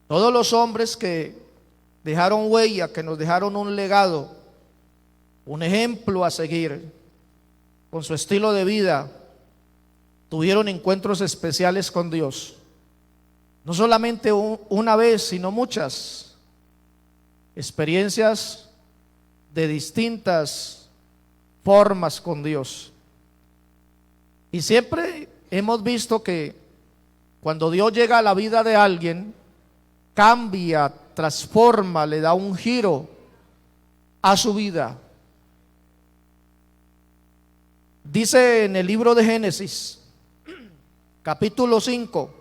Todos los hombres que dejaron huella, que nos dejaron un legado, un ejemplo a seguir con su estilo de vida, tuvieron encuentros especiales con Dios. No solamente una vez, sino muchas experiencias de distintas formas con Dios. Y siempre hemos visto que cuando Dios llega a la vida de alguien, cambia, transforma, le da un giro a su vida. Dice en el libro de Génesis, capítulo 5,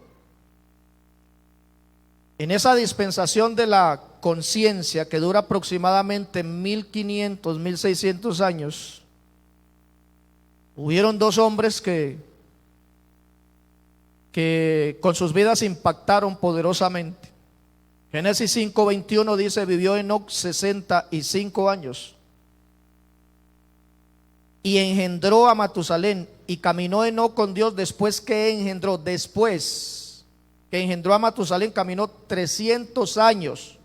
en esa dispensación de la conciencia que dura aproximadamente 1500, 1600 años, hubieron dos hombres que con sus vidas impactaron poderosamente. Génesis 5:21 dice: vivió Enoc 65 años y engendró a Matusalén, y caminó Enoc con Dios después que engendró a Matusalén, caminó 300 años.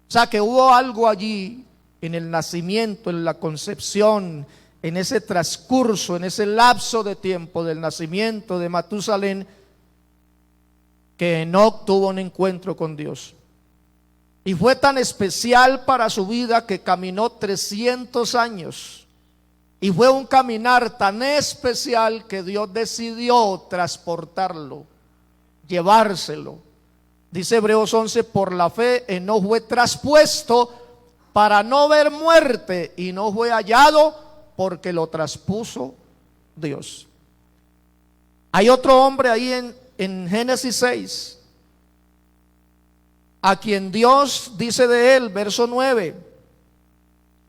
O sea que hubo algo allí en el nacimiento, en la concepción, en ese transcurso, en ese lapso de tiempo del nacimiento de Matusalén, que Enoc tuvo un encuentro con Dios. Y fue tan especial para su vida que caminó 300 años. Y fue un caminar tan especial que Dios decidió transportarlo, llevárselo. Dice Hebreos 11: por la fe Enoc fue traspuesto para no ver muerte, y no fue hallado porque lo traspuso Dios. Hay otro hombre ahí en Génesis 6, a quien Dios dice de él, verso 9: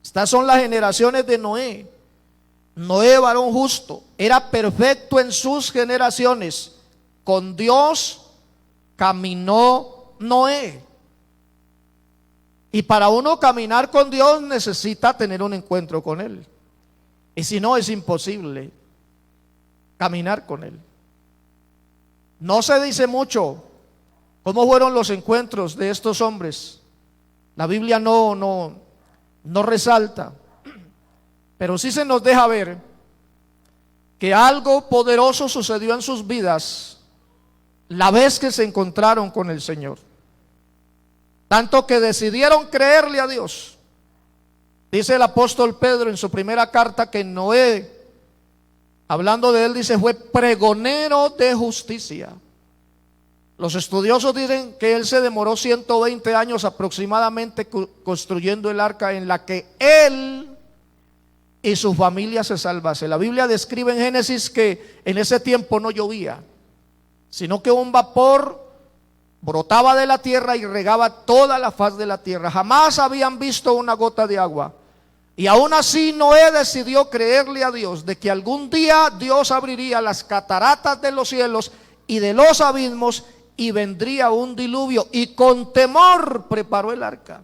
estas son las generaciones de Noé. Noé, varón justo, era perfecto en sus generaciones. Con Dios caminó Noé. Y para uno caminar con Dios necesita tener un encuentro con Él. Y si no, es imposible caminar con Él. No se dice mucho cómo fueron los encuentros de estos hombres. La Biblia no resalta, pero sí se nos deja ver que algo poderoso sucedió en sus vidas la vez que se encontraron con el Señor. Tanto que decidieron creerle a Dios. Dice el apóstol Pedro en su primera carta que Noé, hablando de él, dice: fue pregonero de justicia. Los estudiosos dicen que él se demoró 120 años aproximadamente construyendo el arca en la que él y su familia se salvase. La Biblia describe en Génesis que en ese tiempo no llovía, sino que un vapor brotaba de la tierra y regaba toda la faz de la tierra. Jamás habían visto una gota de agua. Y aún así Noé decidió creerle a Dios de que algún día Dios abriría las cataratas de los cielos y de los abismos y vendría un diluvio, y con temor preparó el arca.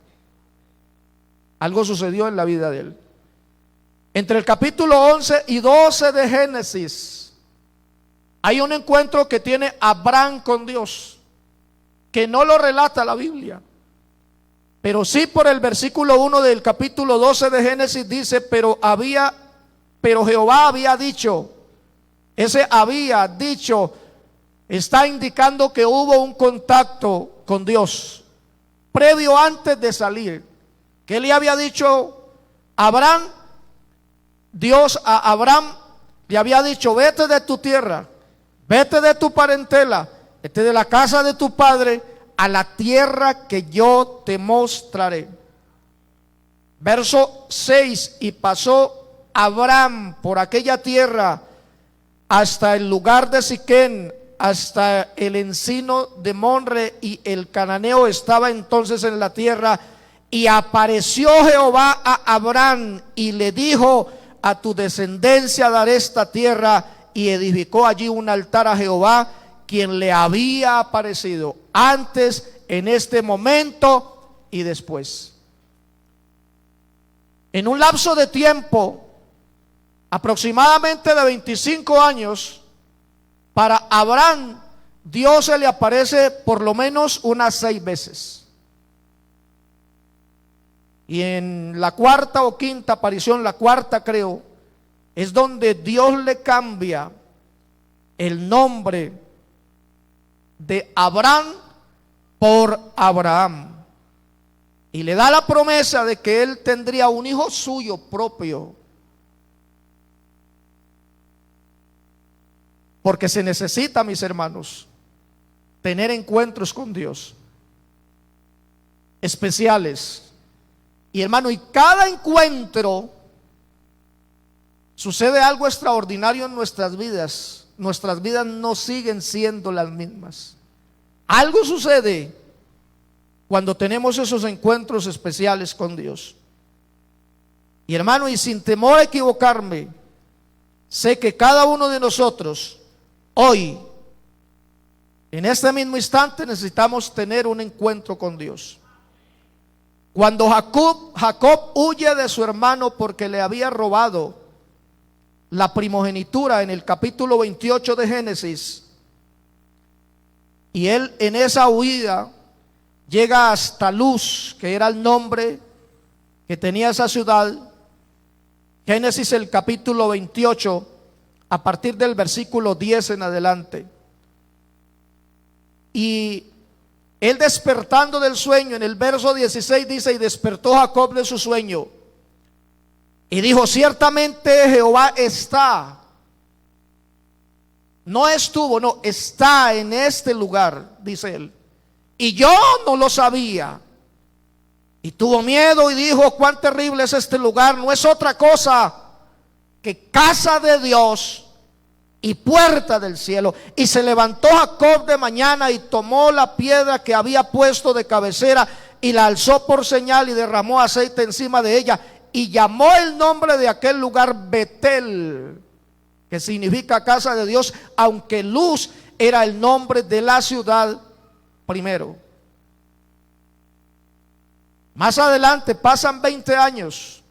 Algo sucedió en la vida de él. Entre el capítulo 11 y 12 de Génesis hay un encuentro que tiene Abraham con Dios, que no lo relata la Biblia, pero sí por el versículo 1 del capítulo 12 de Génesis dice: pero Jehová había dicho. Ese había dicho está indicando que hubo un contacto con Dios previo, antes de salir. ¿Qué le había dicho Abraham? Dios a Abraham le había dicho: vete de tu tierra, vete de tu parentela, vete de la casa de tu padre a la tierra que yo te mostraré. Verso 6: y pasó Abraham por aquella tierra hasta el lugar de Siquén, hasta el encino de Monre, y el cananeo estaba entonces en la tierra. Y apareció Jehová a Abraham y le dijo: a tu descendencia daré esta tierra. Y edificó allí un altar a Jehová, quien le había aparecido antes, en este momento y después. En un lapso de tiempo aproximadamente de 25 años, para Abraham Dios se le aparece por lo menos unas 6 veces. Y en la cuarta o quinta aparición, la cuarta creo, es donde Dios le cambia el nombre de Abraham por Abraham. Y le da la promesa de que él tendría un hijo suyo propio. Porque se necesita, mis hermanos, tener encuentros con Dios especiales. Y hermano, y cada encuentro sucede algo extraordinario en nuestras vidas. Nuestras vidas no siguen siendo las mismas. Algo sucede cuando tenemos esos encuentros especiales con Dios. Y hermano, y sin temor a equivocarme, sé que cada uno de nosotros hoy, en este mismo instante, necesitamos tener un encuentro con Dios. Cuando Jacob huye de su hermano porque le había robado la primogenitura en el capítulo 28 de Génesis, y él en esa huida llega hasta Luz, que era el nombre que tenía esa ciudad. Génesis el capítulo 28, a partir del versículo 10 en adelante. Y él despertando del sueño, en el verso 16 dice: y despertó Jacob de su sueño y dijo: ciertamente Jehová está, no estuvo, no, está en este lugar, dice él, y yo no lo sabía. Y tuvo miedo y dijo: cuán terrible es este lugar, no es otra cosa que casa de Dios y puerta del cielo. Y se levantó Jacob de mañana y tomó la piedra que había puesto de cabecera y la alzó por señal y derramó aceite encima de ella y llamó el nombre de aquel lugar Betel, que significa casa de Dios, aunque Luz era el nombre de la ciudad primero. Más adelante pasan 20 años,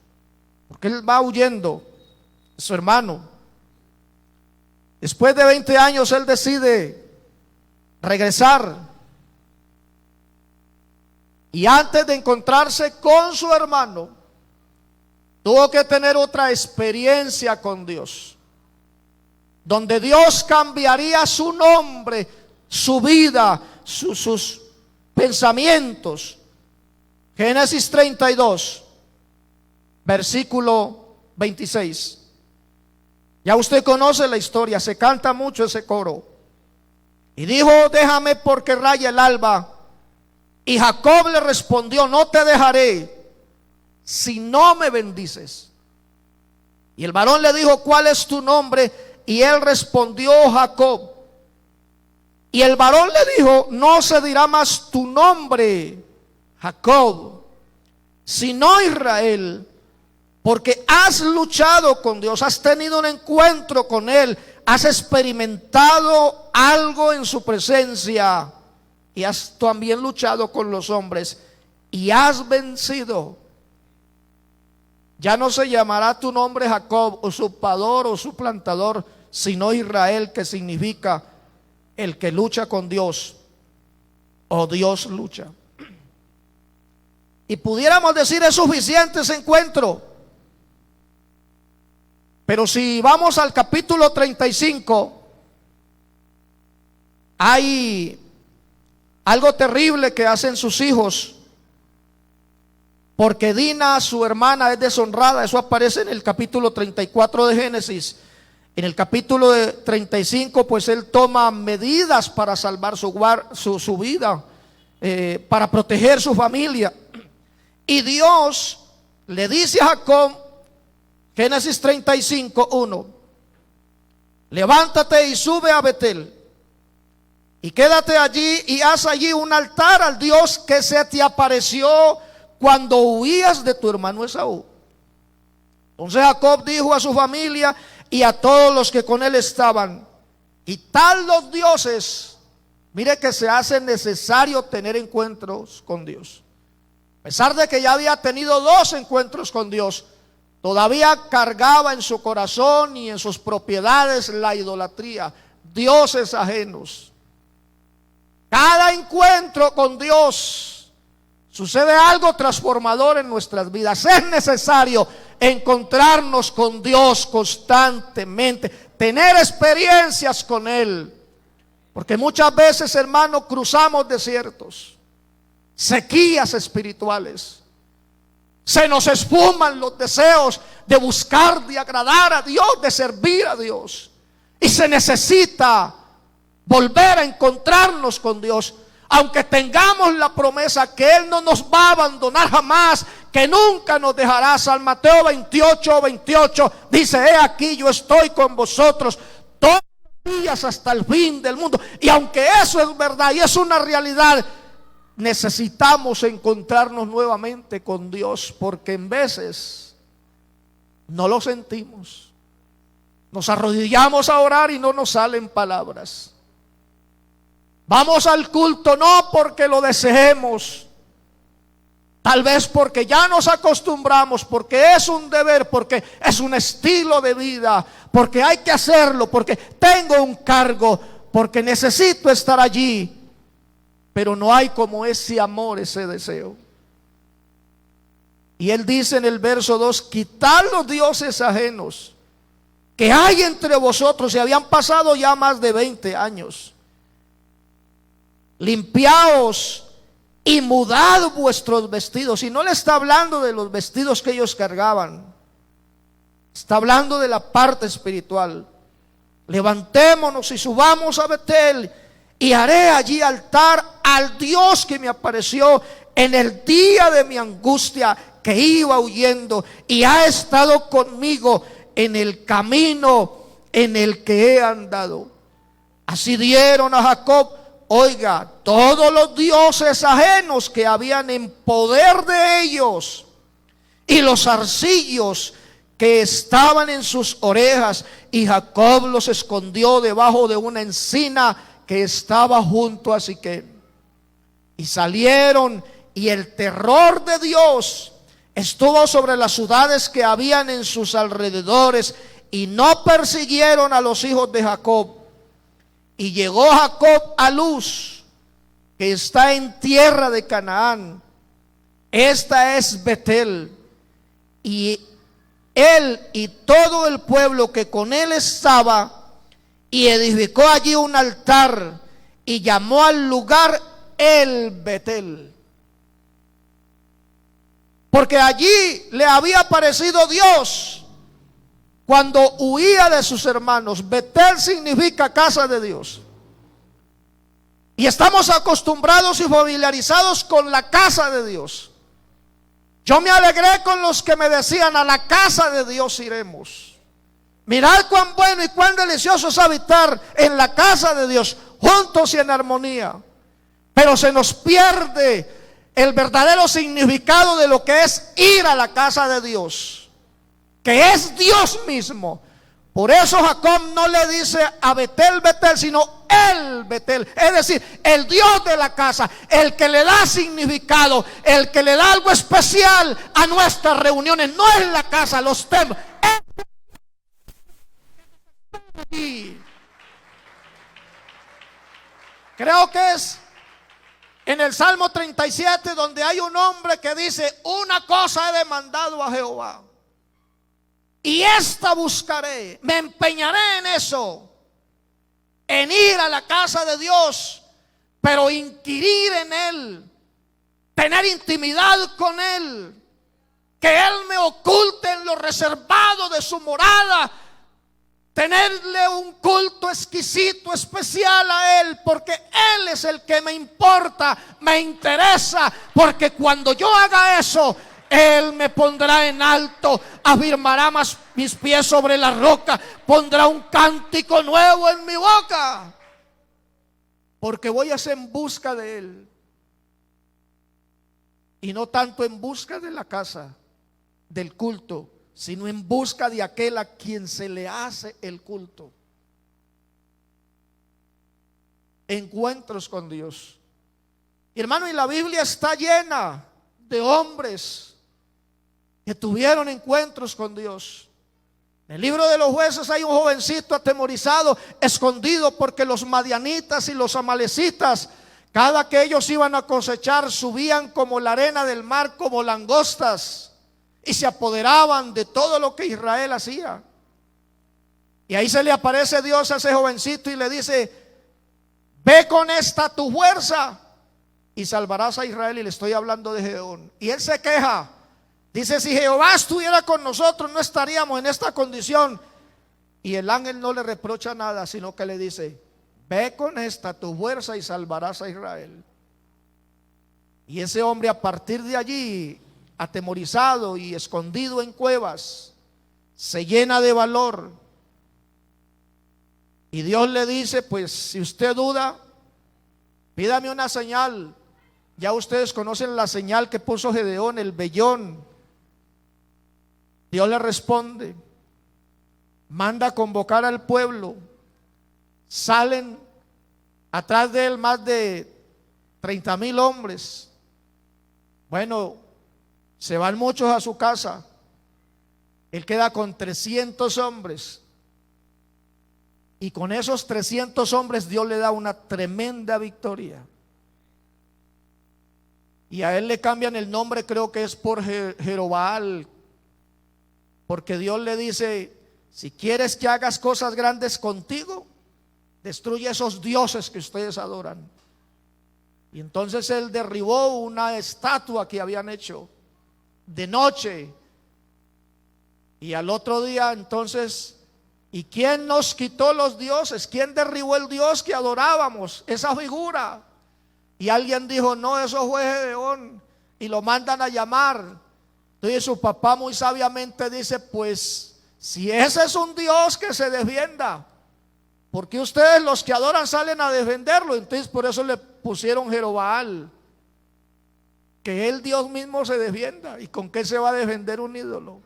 porque él va huyendo de su hermano. Después de 20 años él decide regresar, y antes de encontrarse con su hermano tuvo que tener otra experiencia con Dios, donde Dios cambiaría su nombre, su vida, sus pensamientos. Génesis 32, versículo 26. Ya usted conoce la historia, se canta mucho ese coro. Y dijo: déjame porque raya el alba. Y Jacob le respondió: no te dejaré si no me bendices. Y el varón le dijo: ¿cuál es tu nombre? Y él respondió: Jacob. Y el varón le dijo: no se dirá más tu nombre Jacob, sino Israel, porque has luchado con Dios, has tenido un encuentro con Él, has experimentado algo en su presencia y has también luchado con los hombres y has vencido. Ya no se llamará tu nombre Jacob, usurpador o suplantador, sino Israel, que significa el que lucha con Dios, o Dios lucha. Y pudiéramos decir: es suficiente ese encuentro. Pero si vamos al capítulo 35, hay algo terrible que hacen sus hijos, porque Dina, su hermana, es deshonrada. Eso aparece en el capítulo 34 de Génesis. En el capítulo 35, pues él toma medidas para salvar su vida, para proteger su familia. Y Dios le dice a Jacob, Génesis 35, 1: levántate y sube a Betel y quédate allí y haz allí un altar al Dios que se te apareció cuando huías de tu hermano Esaú. Entonces Jacob dijo a su familia y a todos los que con él estaban: quitad los dioses. Mire que se hace necesario tener encuentros con Dios. A pesar de que ya había tenido 2 encuentros con Dios, todavía cargaba en su corazón y en sus propiedades la idolatría, dioses ajenos. Cada encuentro con Dios sucede algo transformador en nuestras vidas. Es necesario encontrarnos con Dios constantemente, tener experiencias con Él. Porque muchas veces, hermano, cruzamos desiertos, sequías espirituales. Se nos esfuman los deseos de buscar, de agradar a Dios, de servir a Dios. Y se necesita volver a encontrarnos con Dios. Aunque tengamos la promesa que Él no nos va a abandonar jamás, que nunca nos dejará. San Mateo 28:28 dice: he aquí yo estoy con vosotros todos los días hasta el fin del mundo. Y aunque eso es verdad y es una realidad, necesitamos encontrarnos nuevamente con Dios, porque en veces no lo sentimos. Nos arrodillamos a orar y no nos salen palabras. Vamos al culto no porque lo deseemos, tal vez porque ya nos acostumbramos, porque es un deber, porque es un estilo de vida, porque hay que hacerlo, porque tengo un cargo, porque necesito estar allí. Pero no hay como ese amor, ese deseo. Y Él dice en el verso 2: quitad los dioses ajenos que hay entre vosotros. Y habían pasado ya más de 20 años. Limpiaos y mudad vuestros vestidos. Y no le está hablando de los vestidos que ellos cargaban, está hablando de la parte espiritual. Levantémonos y subamos a Betel, y haré allí altar al Dios que me apareció en el día de mi angustia, que iba huyendo, y ha estado conmigo en el camino en el que he andado. Así dieron a Jacob, oiga, todos los dioses ajenos que habían en poder de ellos, y los zarcillos que estaban en sus orejas, y Jacob los escondió debajo de una encina que estaba junto a Siquem. Y salieron, y el terror de Dios estuvo sobre las ciudades que habían en sus alrededores, y no persiguieron a los hijos de Jacob. Y llegó Jacob a Luz, que está en tierra de Canaán. Esta es Betel. Y él y todo el pueblo que con él estaba, y edificó allí un altar, y llamó al lugar El Betel, porque allí le había aparecido Dios cuando huía de sus hermanos. Betel significa casa de Dios. Y estamos acostumbrados y familiarizados con la casa de Dios. Yo me alegré con los que me decían: a la casa de Dios iremos. Mirad cuán bueno y cuán delicioso es habitar en la casa de Dios, juntos y en armonía. Pero se nos pierde el verdadero significado de lo que es ir a la casa de Dios, que es Dios mismo. Por eso Jacob no le dice a Betel, Betel, sino El Betel, es decir, el Dios de la casa, el que le da significado, el que le da algo especial a nuestras reuniones. No es la casa, los templos. Creo que es en el Salmo 37 donde hay un hombre que dice: una cosa he demandado a Jehová, y esta buscaré, me empeñaré en eso, en ir a la casa de Dios, pero inquirir en Él, tener intimidad con Él, que Él me oculte en lo reservado de su morada, tenerle un culto exquisito, especial a Él, porque Él es el que me importa, me interesa, porque cuando yo haga eso, Él me pondrá en alto, afirmará más mis pies sobre la roca, pondrá un cántico nuevo en mi boca, porque voy a ser en busca de Él, y no tanto en busca de la casa, del culto, sino en busca de aquel a quien se le hace el culto. Encuentros con Dios. Hermano, y la Biblia está llena de hombres que tuvieron encuentros con Dios. En el libro de los Jueces hay un jovencito atemorizado, escondido, porque los madianitas y los amalecitas Cada que ellos iban a cosechar, subían como la arena del mar, como langostas, y se apoderaban de todo lo que Israel hacía. Y ahí se le aparece Dios a ese jovencito y le dice: ve con esta tu fuerza y salvarás a Israel. Y le estoy hablando de Gedeón. Y él se queja, dice: si Jehová estuviera con nosotros, no estaríamos en esta condición. Y el ángel no le reprocha nada, sino que le dice: ve con esta tu fuerza y salvarás a Israel. Y ese hombre, a partir de allí, atemorizado y escondido en cuevas, se llena de valor. Y Dios le dice: pues si usted duda, pídame una señal. Ya ustedes conocen la señal que puso Gedeón, el vellón. Dios le responde, manda a convocar al pueblo. Salen atrás de él más de 30,000 hombres. Bueno, se van muchos a su casa. Él queda con 300 hombres. Y con esos 300 hombres Dios le da una tremenda victoria. Y a él le cambian el nombre, creo que es por Jerobbaal, porque Dios le dice: si quieres que hagas cosas grandes contigo, destruye esos dioses que ustedes adoran. Y entonces él derribó una estatua que habían hecho de noche. Y al otro día entonces, ¿y quién nos quitó los dioses? ¿Quién derribó el dios que adorábamos? Esa figura. Y alguien dijo: no, eso fue Gedeón. Y lo mandan a llamar. Entonces su papá muy sabiamente dice: pues si ese es un dios, que se defienda. Porque ustedes los que adoran salen a defenderlo. Entonces por eso le pusieron Jerobbaal. Que el Dios mismo se defienda. ¿Y con qué se va a defender un ídolo?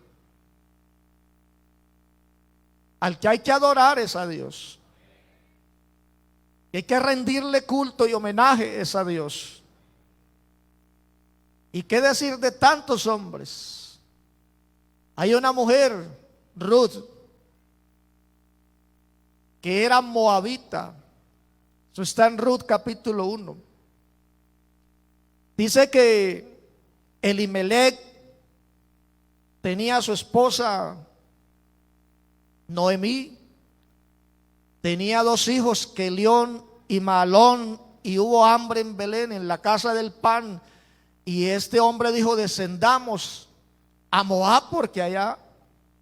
Al que hay que adorar es a Dios. Y hay que rendirle culto y homenaje es a Dios. ¿Y qué decir de tantos hombres? Hay una mujer, Ruth, que era moabita. Eso está en Ruth capítulo 1. Dice que Elimelech tenía a su esposa Noemí, tenía 2 hijos, Kelión y Mahalón, y hubo hambre en Belén, en la casa del pan. Y este hombre dijo: descendamos a Moab, porque allá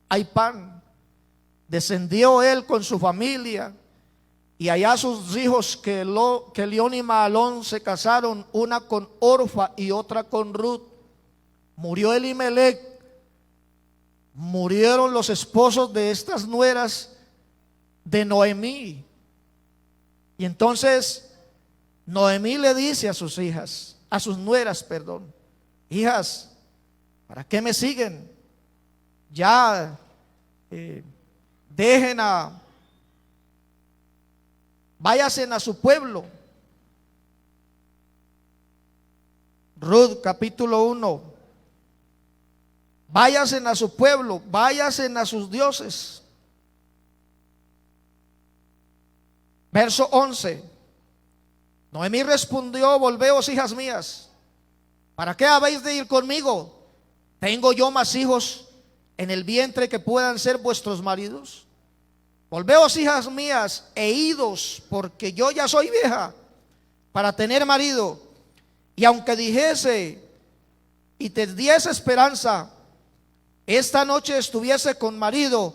hay pan. Descendió él con su familia, y allá sus hijos Kelión y Mahalón se casaron, una con Orfa y otra con Ruth. Murió Elimelech, murieron los esposos de estas nueras de Noemí. Y entonces Noemí le dice a sus hijas, a sus nueras, perdón: hijas, ¿para qué me siguen? Ya dejen váyanse a su pueblo. Ruth capítulo 1. Váyanse a su pueblo, váyanse a sus dioses. Verso 11. Noemí respondió: volveos, hijas mías, ¿para qué habéis de ir conmigo? ¿Tengo yo más hijos en el vientre que puedan ser vuestros maridos? Volveos, hijas mías, e idos, porque yo ya soy vieja para tener marido. Y aunque dijese y te diese esperanza, esta noche estuviese con marido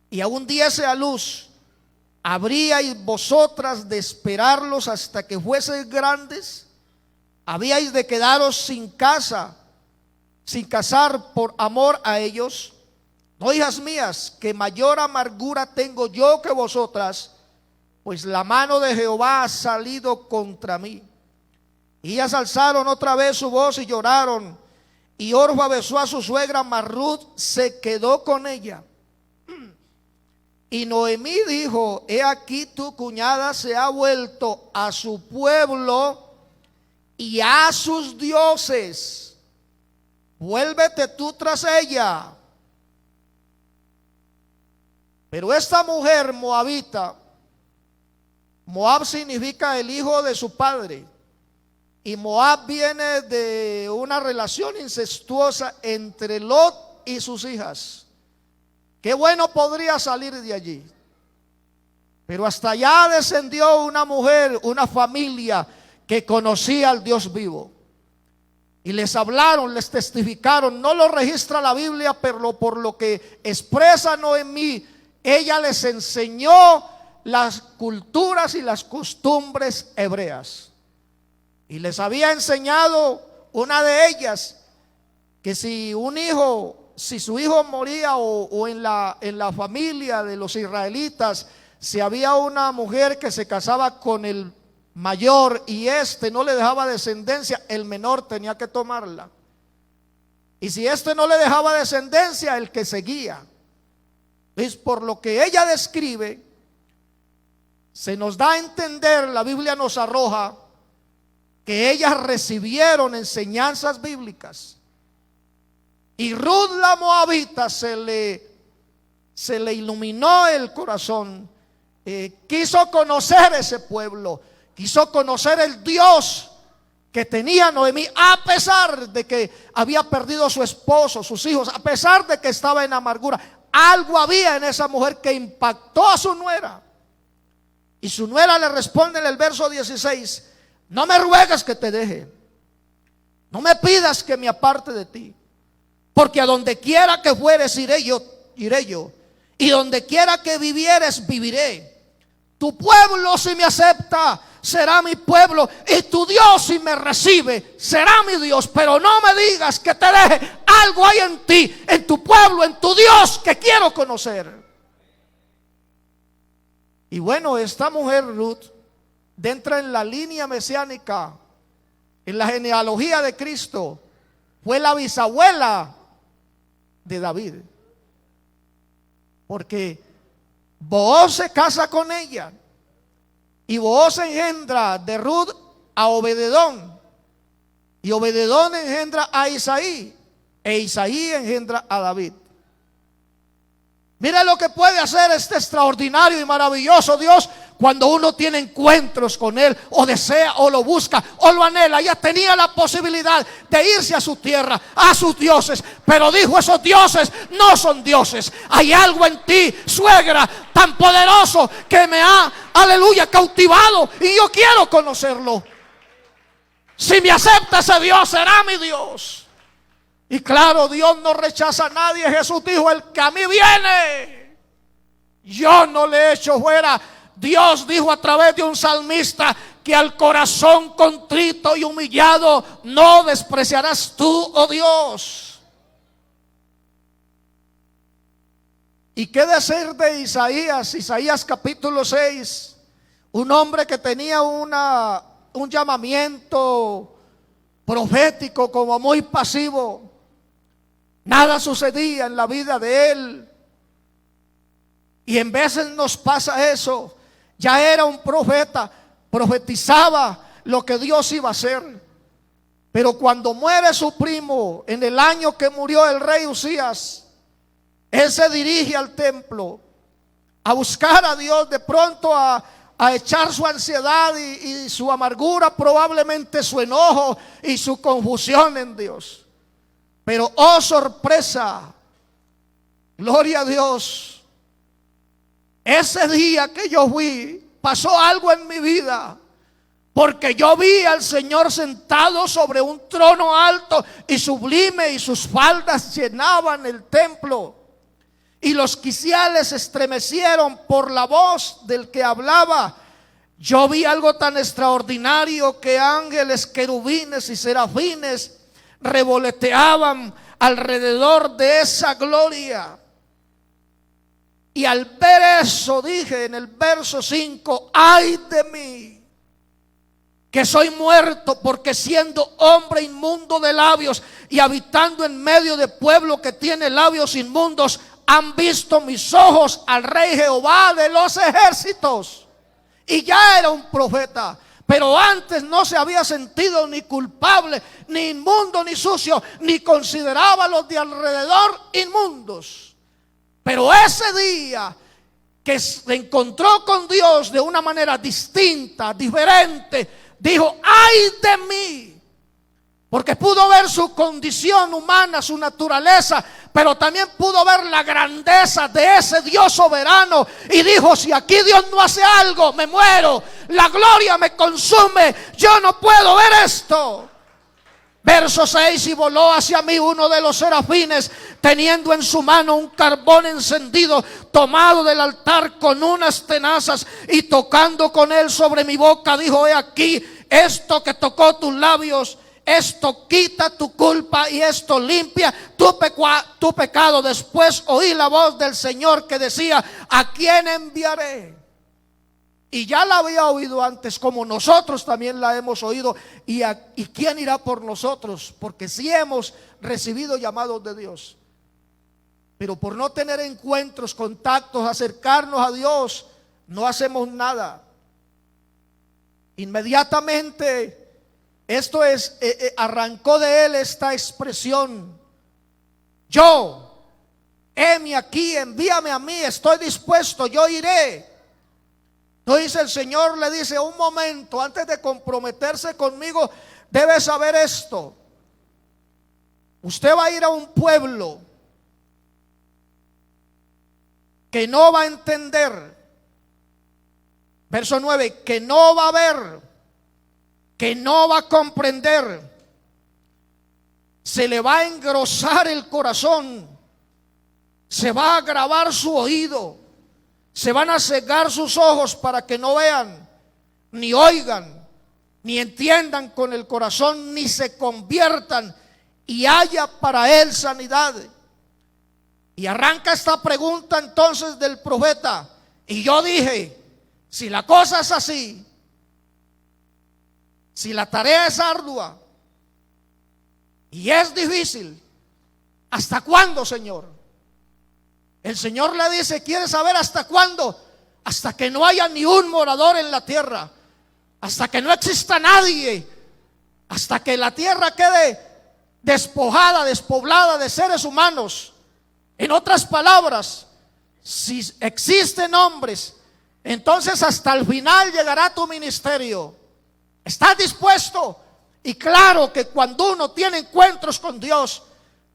y aún diese a luz, ¿habríais vosotras de esperarlos hasta que fueseis grandes? ¿Habíais de quedaros sin casa, sin casar por amor a ellos? No, hijas mías, que mayor amargura tengo yo que vosotras, pues la mano de Jehová ha salido contra mí. Y ellas alzaron otra vez su voz y lloraron. Y Orfa besó a su suegra, mas Ruth se quedó con ella. Y Noemí dijo: he aquí tu cuñada se ha vuelto a su pueblo y a sus dioses. Vuélvete tú tras ella. Pero esta mujer moabita Moab significa el hijo de su padre. Y Moab viene de una relación incestuosa entre Lot y sus hijas. Qué bueno podría salir de allí. Pero hasta allá descendió una mujer, una familia que conocía al Dios vivo. Y les hablaron, les testificaron. No lo registra la Biblia, pero por lo que expresa Noemí, ella les enseñó las culturas y las costumbres hebreas. Y les había enseñado una de ellas que si su hijo moría o en la familia de los israelitas, si había una mujer que se casaba con el mayor y no le dejaba descendencia, el menor tenía que tomarla. Y si no le dejaba descendencia, el que seguía. Es por lo que ella describe, se nos da a entender, la Biblia nos arroja que ellas recibieron enseñanzas bíblicas. Y Ruth la moabita se le iluminó el corazón. Quiso conocer ese pueblo, quiso conocer el Dios que tenía Noemí, a pesar de que había perdido a su esposo, sus hijos, a pesar de que estaba en amargura. Algo había en esa mujer que impactó a su nuera. Y su nuera le responde en el verso 16: no me ruegues que te deje, no me pidas que me aparte de ti, porque a donde quiera que fueres iré yo, y donde quiera que vivieres viviré. Tu pueblo, si me acepta, será mi pueblo, y tu Dios, si me recibe, será mi Dios. Pero no me digas que te deje. Algo hay en ti, en tu pueblo, en tu Dios, que quiero conocer. Y bueno, esta mujer Ruth entra en la línea mesiánica, en la genealogía de Cristo. Fue la bisabuela de David, porque Booz se casa con ella, y Booz engendra de Ruth a Obededón, y Obededón engendra a Isaí, e Isaí engendra a David. Mira lo que puede hacer este extraordinario y maravilloso Dios cuando uno tiene encuentros con Él, o desea, o lo busca, o lo anhela. Ella tenía la posibilidad de irse a su tierra, a sus dioses, pero dijo: esos dioses no son dioses. Hay algo en ti, suegra, tan poderoso que me ha, aleluya, cautivado, y yo quiero conocerlo. Si me acepta ese Dios, será mi Dios. Y claro, Dios no rechaza a nadie. Jesús dijo: el que a mí viene, yo no le echo fuera. Dios dijo a través de un salmista que al corazón contrito y humillado no despreciarás tú, oh Dios. ¿Y qué decir de Isaías? Isaías capítulo 6, un hombre que tenía un llamamiento profético como muy pasivo. Nada sucedía en la vida de él. Y en veces nos pasa eso. Ya era un profeta, profetizaba lo que Dios iba a hacer. Pero cuando muere su primo, en el año que murió el rey Usías, él se dirige al templo a buscar a Dios, de pronto a echar su ansiedad y su amargura, probablemente su enojo y su confusión en Dios. Pero oh sorpresa, gloria a Dios, ese día que yo fui, pasó algo en mi vida, porque yo vi al Señor sentado sobre un trono alto y sublime, y sus faldas llenaban el templo, y los quiciales se estremecieron por la voz del que hablaba. Yo vi algo tan extraordinario que ángeles, querubines y serafines revoloteaban alrededor de esa gloria. Y al ver eso dije en el verso 5: ay de mí, que soy muerto, porque siendo hombre inmundo de labios y habitando en medio de pueblo que tiene labios inmundos, han visto mis ojos al Rey Jehová de los ejércitos. Y ya era un profeta, pero antes no se había sentido ni culpable, ni inmundo, ni sucio, ni consideraba a los de alrededor inmundos. Pero ese día que se encontró con Dios de una manera distinta, diferente, dijo: ¡ay de mí! Porque pudo ver su condición humana, su naturaleza, pero también pudo ver la grandeza de ese Dios soberano. Y dijo: si aquí Dios no hace algo, me muero. La gloria me consume. Yo no puedo ver esto. Verso 6: y voló hacia mí uno de los serafines, teniendo en su mano un carbón encendido, tomado del altar con unas tenazas, y tocando con él sobre mi boca, dijo: he aquí, esto que tocó tus labios, esto quita tu culpa y esto limpia tu pecado. Después oí la voz del Señor que decía: ¿a quién enviaré? Y ya la había oído antes, como nosotros también la hemos oído. ¿Y quién irá por nosotros? Porque sí hemos recibido llamados de Dios, pero por no tener encuentros, contactos, acercarnos a Dios, no hacemos nada. Inmediatamente esto es, arrancó de él esta expresión: yo, heme aquí, envíame a mí, estoy dispuesto, yo iré. Entonces el Señor le dice: un momento, antes de comprometerse conmigo, debe saber esto. Usted va a ir a un pueblo que no va a entender. Verso 9: que no va a ver, que no va a comprender. Se le va a engrosar el corazón, se va a agravar su oído, se van a cegar sus ojos para que no vean, ni oigan, ni entiendan con el corazón, ni se conviertan y haya para él sanidad. Y arranca esta pregunta entonces del profeta. Y yo dije: si la cosa es así, si la tarea es ardua y es difícil, ¿hasta cuándo, Señor? El Señor le dice: ¿quiere saber hasta cuándo? Hasta que no haya ni un morador en la tierra, hasta que no exista nadie, hasta que la tierra quede despojada, despoblada de seres humanos. En otras palabras, si existen hombres, entonces hasta el final llegará tu ministerio. ¿Estás dispuesto? Y claro que cuando uno tiene encuentros con Dios,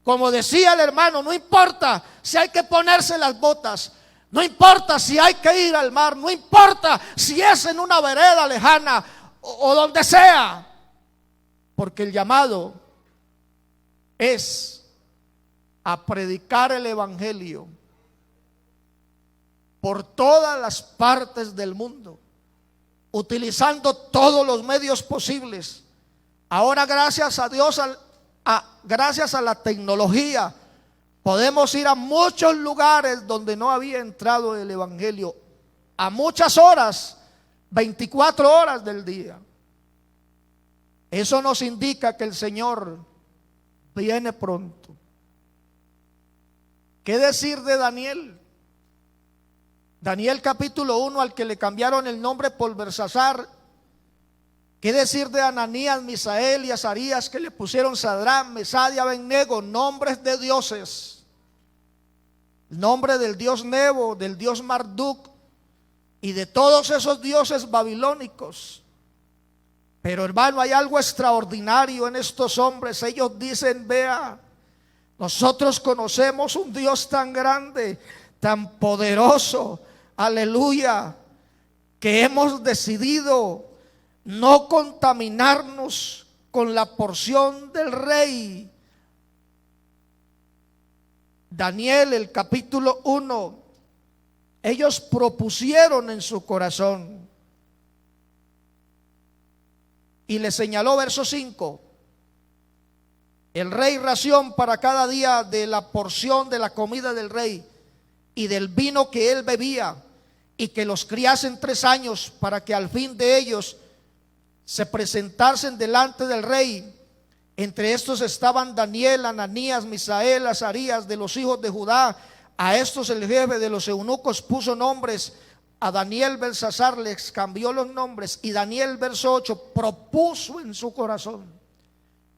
como decía el hermano, no importa si hay que ponerse las botas, no importa si hay que ir al mar, no importa si es en una vereda lejana o donde sea, porque el llamado es a predicar el evangelio por todas las partes del mundo, utilizando todos los medios posibles. Ahora, gracias a Dios, gracias a la tecnología, podemos ir a muchos lugares donde no había entrado el evangelio, a muchas horas, 24 horas del día. Eso nos indica que el Señor viene pronto. ¿Qué decir de Daniel? Daniel capítulo 1, al que le cambiaron el nombre por Belsasar. ¿Qué decir de Ananías, Misael y Azarías, que le pusieron Sadrach, Mesach y Abednego, nombres de dioses? El nombre del dios Nebo, del dios Marduk y de todos esos dioses babilónicos. Pero hermano, hay algo extraordinario en estos hombres. Ellos dicen: vea, nosotros conocemos un Dios tan grande, tan poderoso, aleluya, que hemos decidido no contaminarnos con la porción del rey. Daniel, el capítulo 1, ellos propusieron en su corazón y le señaló, verso 5: el rey ración para cada día de la porción de la comida del rey y del vino que él bebía, y que los criasen 3 años, para que al fin de ellos se presentasen delante del rey. Entre estos estaban Daniel, Ananías, Misael, Azarías, de los hijos de Judá. A estos el jefe de los eunucos puso nombres. A Daniel, Belsasar, les cambió los nombres. Y Daniel, verso 8, propuso en su corazón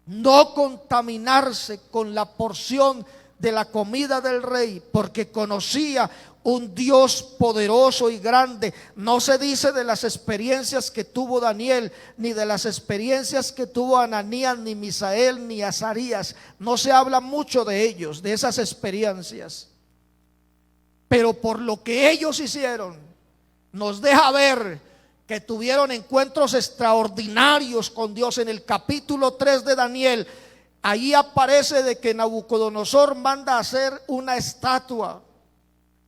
no contaminarse con la porción de la comida del rey, porque conocía un Dios poderoso y grande. No se dice de las experiencias que tuvo Daniel, ni de las experiencias que tuvo Ananías, ni Misael, ni Azarías. No se habla mucho de ellos, de esas experiencias. Pero por lo que ellos hicieron, nos deja ver que tuvieron encuentros extraordinarios con Dios. En el capítulo 3 de Daniel, ahí aparece de que Nabucodonosor manda a hacer una estatua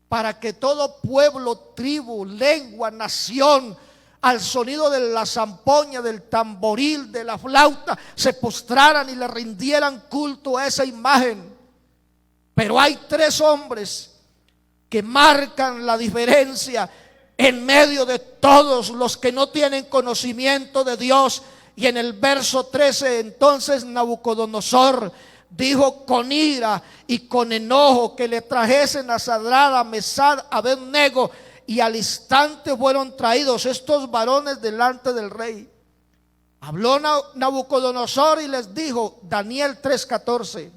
para que todo pueblo, tribu, lengua, nación, al sonido de la zampoña, del tamboril, de la flauta, se postraran y le rindieran culto a esa imagen. Pero hay tres hombres que marcan la diferencia en medio de todos los que no tienen conocimiento de Dios. Y en el verso 13, entonces Nabucodonosor dijo con ira y con enojo que le trajesen a Sadrach, a Mesach, a Abed-nego, y al instante fueron traídos estos varones delante del rey. Habló Nabucodonosor y les dijo, Daniel 3:14,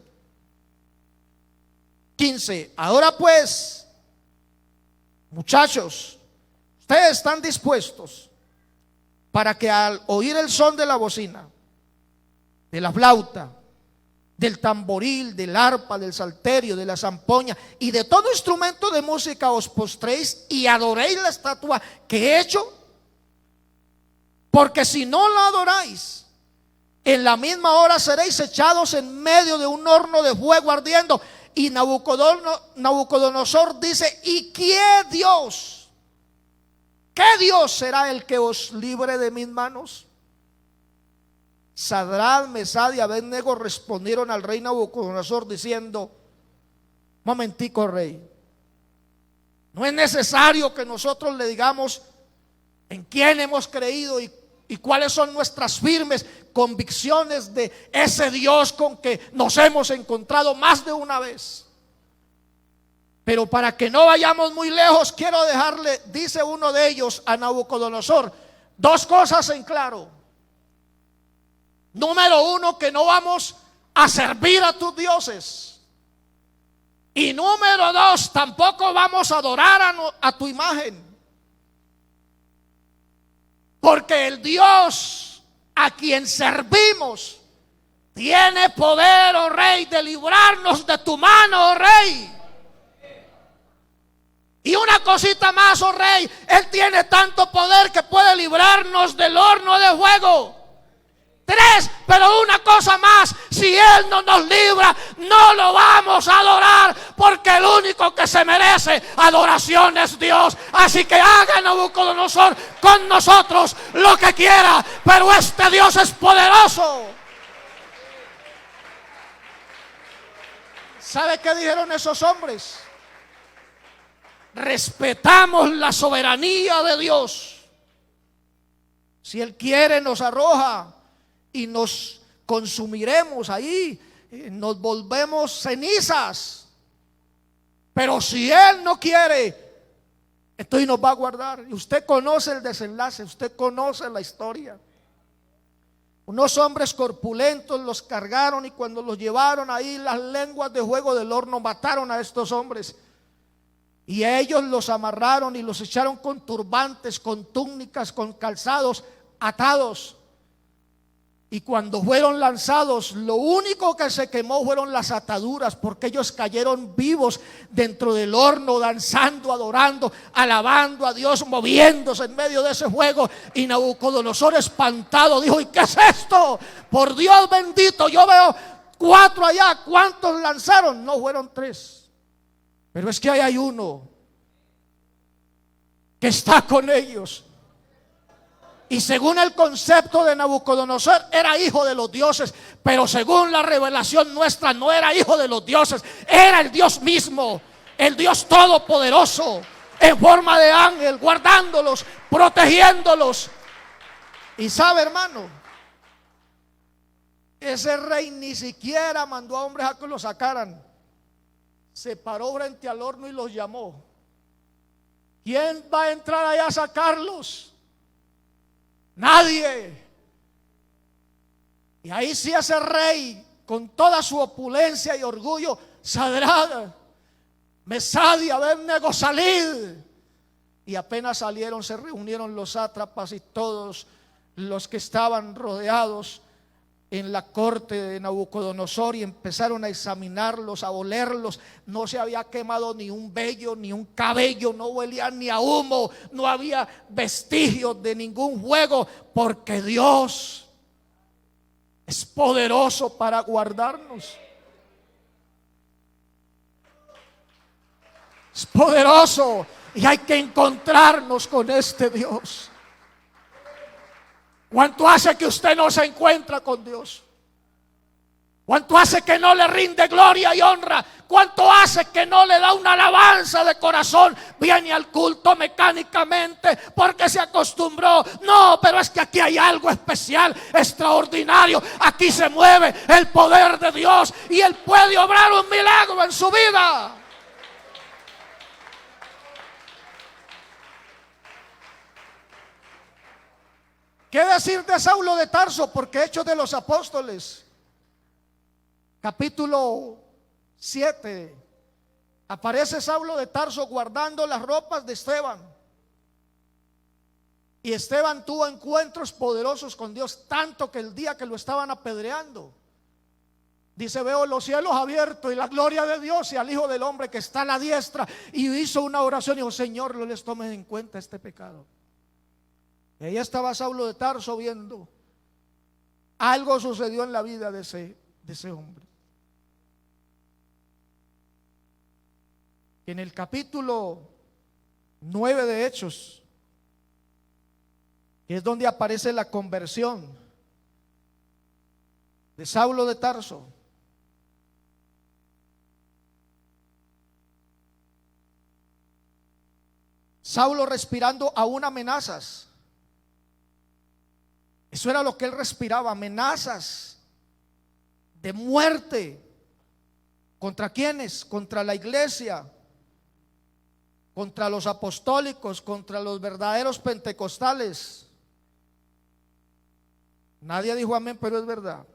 15, ahora pues, muchachos, ustedes están dispuestos para que al oír el son de la bocina, de la flauta, del tamboril, del arpa, del salterio, de la zampoña y de todo instrumento de música, os postréis y adoréis la estatua que he hecho? Porque si no la adoráis, en la misma hora seréis echados en medio de un horno de fuego ardiendo. Y Nabucodonosor dice, ¿y qué Dios? ¿Qué Dios será el que os libre de mis manos? Sadrach, Mesach y Abed-nego respondieron al rey Nabucodonosor diciendo, momentico, rey, no es necesario que nosotros le digamos en quién hemos creído y cuáles son nuestras firmes convicciones de ese Dios con que nos hemos encontrado más de una vez. Pero para que no vayamos muy lejos, quiero dejarle, dice uno de ellos a Nabucodonosor, dos cosas en claro. Número uno, que no vamos a servir a tus dioses. Y número dos, tampoco vamos a adorar a tu imagen. Porque el Dios a quien servimos tiene poder, oh rey, de librarnos de tu mano, oh rey. Y una cosita más, oh rey, Él tiene tanto poder que puede librarnos del horno de fuego. 3, pero una cosa más, si Él no nos libra, no lo vamos a adorar, porque el único que se merece adoración es Dios. Así que haga Nabucodonosor con nosotros lo que quiera, pero este Dios es poderoso. ¿Sabe qué dijeron esos hombres? Respetamos la soberanía de Dios. Si Él quiere, nos arroja y nos consumiremos ahí, nos volvemos cenizas. Pero si Él no quiere, entonces nos va a guardar. Y usted conoce el desenlace, usted conoce la historia. Unos hombres corpulentos los cargaron y cuando los llevaron ahí, las lenguas de fuego del horno mataron a estos hombres. Y a ellos los amarraron y los echaron con turbantes, con túnicas, con calzados, atados. Y cuando fueron lanzados, lo único que se quemó fueron las ataduras, porque ellos cayeron vivos dentro del horno, danzando, adorando, alabando a Dios, moviéndose en medio de ese fuego. Y Nabucodonosor, espantado, dijo, ¿y qué es esto? Por Dios bendito, yo veo 4 allá. ¿Cuántos lanzaron? No, fueron 3. Pero es que ahí hay uno que está con ellos. Y según el concepto de Nabucodonosor, era hijo de los dioses. Pero según la revelación nuestra, no era hijo de los dioses, era el Dios mismo, el Dios todopoderoso, en forma de ángel, guardándolos, protegiéndolos. Y sabe, hermano, ese rey ni siquiera mandó a hombres a que los sacaran. Se paró frente al horno y los llamó. ¿Quién va a entrar allá a sacarlos? Nadie. Y ahí sí ese rey, con toda su opulencia y orgullo, Sadrach, Mesach y Abednego, salid. Y apenas salieron, se reunieron los sátrapas y todos los que estaban rodeados en la corte de Nabucodonosor, y empezaron a examinarlos, a olerlos. No se había quemado ni un vello, ni un cabello, no huelían ni a humo, no había vestigios de ningún fuego, porque Dios es poderoso para guardarnos. Es poderoso y hay que encontrarnos con este Dios. ¿Cuánto hace que usted no se encuentra con Dios? ¿Cuánto hace que no le rinde gloria y honra? ¿Cuánto hace que no le da una alabanza de corazón? Viene al culto mecánicamente porque se acostumbró. No, pero es que aquí hay algo especial, extraordinario. Aquí se mueve el poder de Dios y Él puede obrar un milagro en su vida. ¿Qué decir de Saulo de Tarso? Porque Hechos de los Apóstoles, capítulo 7, aparece Saulo de Tarso guardando las ropas de Esteban. Y Esteban tuvo encuentros poderosos con Dios, tanto que el día que lo estaban apedreando, dice: veo los cielos abiertos y la gloria de Dios y al Hijo del Hombre que está a la diestra. Y hizo una oración y dijo: Señor, no les tomes en cuenta este pecado. Y ahí estaba Saulo de Tarso viendo. Algo sucedió en la vida de ese hombre. En el capítulo 9 de Hechos, que es donde aparece la conversión de Saulo de Tarso, Saulo respirando aún amenazas. Eso era lo que él respiraba, amenazas de muerte. ¿Contra quiénes? Contra la iglesia, contra los apostólicos, contra los verdaderos pentecostales. Nadie dijo amén, pero es verdad.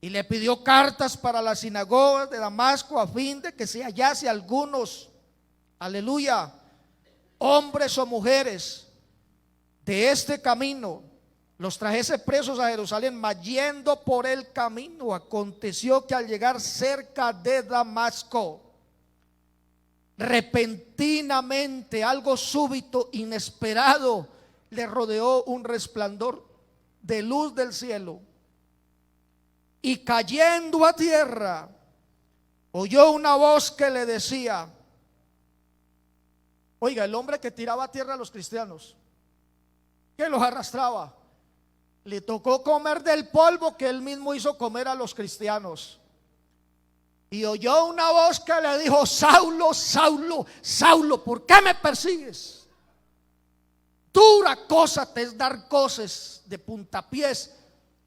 Y le pidió cartas para las sinagogas de Damasco a fin de que se hallase algunos, aleluya, hombres o mujeres de este camino, los trajese presos a Jerusalén. Mas yendo por el camino, aconteció que al llegar cerca de Damasco, repentinamente, algo súbito, inesperado, le rodeó un resplandor de luz del cielo, y cayendo a tierra, oyó una voz que le decía. Oiga, el hombre que tiraba a tierra a los cristianos, que los arrastraba, le tocó comer del polvo que él mismo hizo comer a los cristianos. Y oyó una voz que le dijo: Saulo, Saulo, Saulo, ¿por qué me persigues? Dura cosa te es dar coces de puntapiés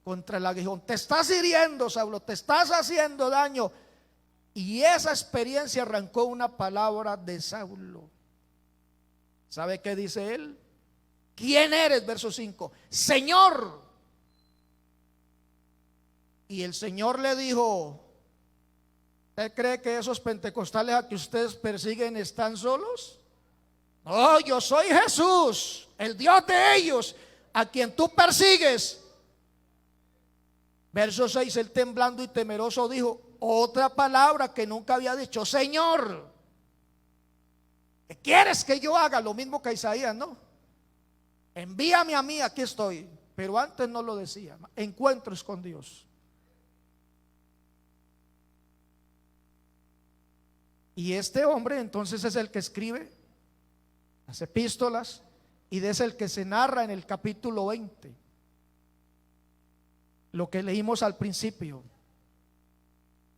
contra el aguijón. Te estás hiriendo, Saulo, te estás haciendo daño. Y esa experiencia arrancó una palabra de Saulo. ¿Sabe qué dice él? ¿Quién eres? Verso 5. Señor. Y el Señor le dijo: ¿usted cree que esos pentecostales a que ustedes persiguen están solos? No, yo soy Jesús, el Dios de ellos, a quien tú persigues. Verso 6, él temblando y temeroso dijo otra palabra que nunca había dicho: Señor, ¿qué quieres que yo haga? Lo mismo que Isaías, ¿no? Envíame a mí, aquí estoy. Pero antes no lo decía. Encuentros con Dios. Y este hombre entonces es el que escribe las epístolas, y es el que se narra en el capítulo 20 lo que leímos al principio,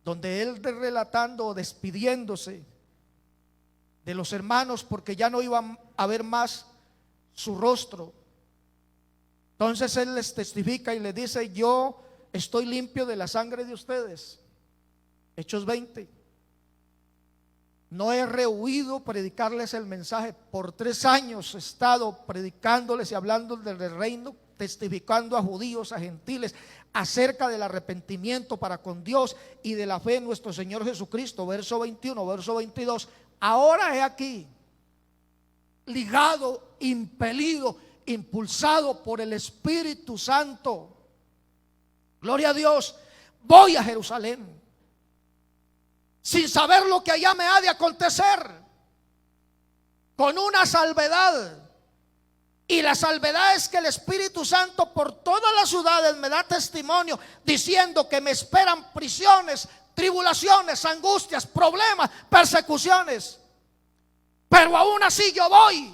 donde él relatando, despidiéndose de los hermanos porque ya no iban a ver más su rostro. Entonces él les testifica y les dice: yo estoy limpio de la sangre de ustedes. Hechos 20. No he rehuido predicarles el mensaje. Por 3 años he estado predicándoles y hablando del reino. testificando a judíos, a gentiles, acerca del arrepentimiento para con Dios y de la fe en nuestro Señor Jesucristo. Verso 21, verso 22. Ahora he aquí, ligado, impelido, impulsado por el Espíritu Santo, gloria a Dios, voy a Jerusalén, sin saber lo que allá me ha de acontecer, con una salvedad. Y la salvedad es que el Espíritu Santo por todas las ciudades me da testimonio, diciendo que me esperan prisiones, tribulaciones, angustias, problemas, persecuciones. Pero aún así yo voy,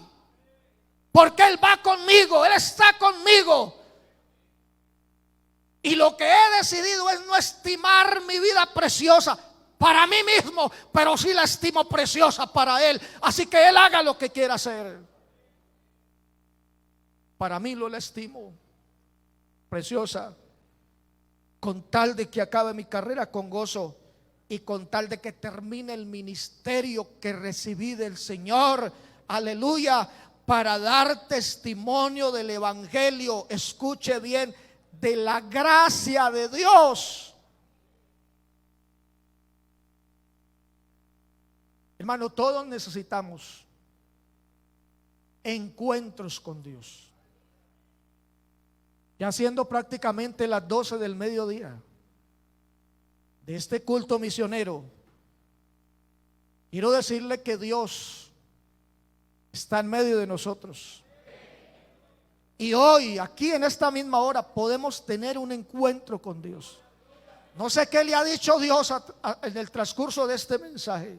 porque Él va conmigo, Él está conmigo. Y lo que he decidido es no estimar mi vida preciosa para mí mismo, pero sí la estimo preciosa para Él. Así que Él haga lo que quiera hacer. Para mí lo la estimo preciosa, con tal de que acabe mi carrera con gozo y con tal de que termine el ministerio que recibí del Señor, aleluya, para dar testimonio del evangelio, escuche bien, de la gracia de Dios. Hermano, todos necesitamos encuentros con Dios. Ya siendo prácticamente las 12 del mediodía de este culto misionero, quiero decirle que Dios está en medio de nosotros. Y hoy, aquí en esta misma hora, podemos tener un encuentro con Dios. No sé qué le ha dicho Dios en el transcurso de este mensaje,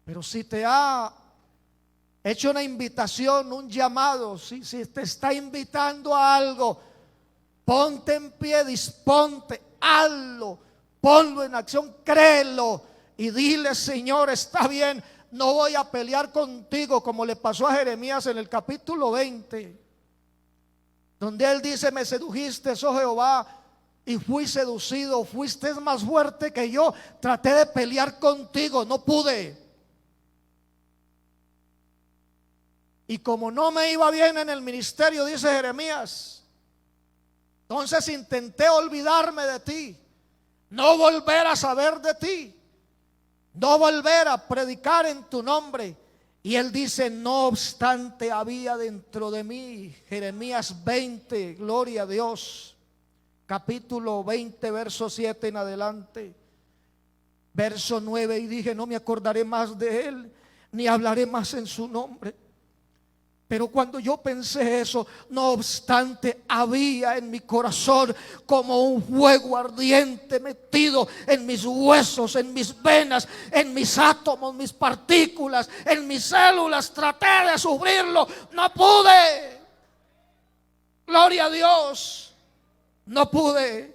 pero si te ha hecho una invitación, un llamado, si te está invitando a algo, ponte en pie, disponte, hazlo, ponlo en acción, créelo y dile: Señor, está bien, no voy a pelear contigo, como le pasó a Jeremías en el capítulo 20, donde él dice: me sedujiste, oh Jehová, y fui seducido, fuiste más fuerte que yo, traté de pelear contigo, no pude. Y como no me iba bien en el ministerio, dice Jeremías, entonces intenté olvidarme de ti, no volver a saber de ti, no volver a predicar en tu nombre. Y él dice: no obstante había dentro de mí, Jeremías 20, gloria a Dios, capítulo 20, verso 7 en adelante, verso 9, y dije: no me acordaré más de él, ni hablaré más en su nombre. Pero cuando yo pensé eso, no obstante, había en mi corazón como un fuego ardiente metido en mis huesos, en mis venas, en mis átomos, mis partículas, en mis células. Traté de sufrirlo, no pude. Gloria a Dios, no pude.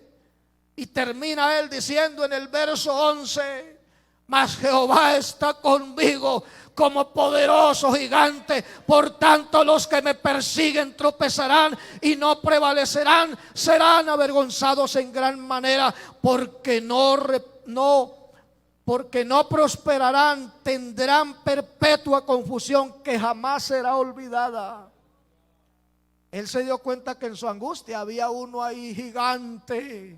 Y termina él diciendo en el verso 11: mas Jehová está conmigo como poderoso gigante, por tanto los que me persiguen tropezarán y no prevalecerán, serán avergonzados en gran manera, porque no prosperarán, tendrán perpetua confusión que jamás será olvidada. Él se dio cuenta que en su angustia había uno ahí gigante,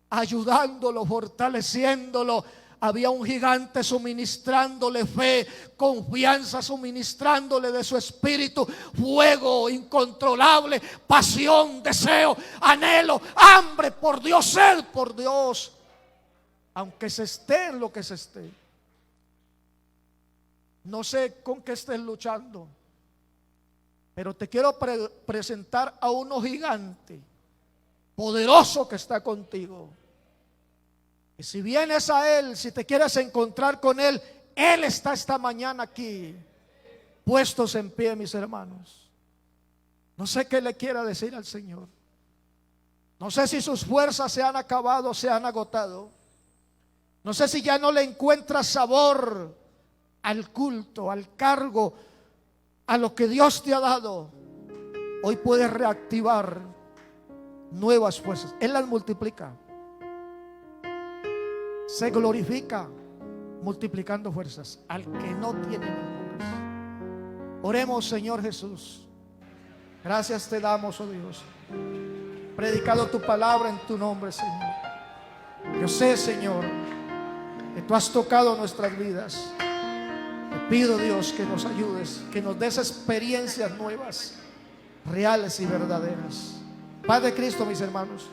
ayudándolo, fortaleciéndolo. Había un gigante suministrándole fe, confianza, suministrándole de su espíritu, fuego incontrolable, pasión, deseo, anhelo, hambre por Dios, sed por Dios, aunque se esté en lo que se esté. No sé con qué estés luchando, pero te quiero presentar a uno gigante, poderoso, que está contigo. Y si vienes a Él, si te quieres encontrar con Él, Él está esta mañana aquí, puestos en pie, mis hermanos. No sé qué le quiera decir al Señor. No sé si sus fuerzas se han acabado, se han agotado. No sé si ya no le encuentras sabor al culto, al cargo, a lo que Dios te ha dado. Hoy puedes reactivar nuevas fuerzas. Él las multiplica. Se glorifica multiplicando fuerzas. Al que no tiene ninguna. Oremos, Señor Jesús. Gracias te damos, oh Dios. Predicado tu palabra en tu nombre, Señor. Yo sé, Señor, que tú has tocado nuestras vidas. Te pido, Dios, que nos ayudes, que nos des experiencias nuevas, reales y verdaderas. Paz de Cristo, mis hermanos.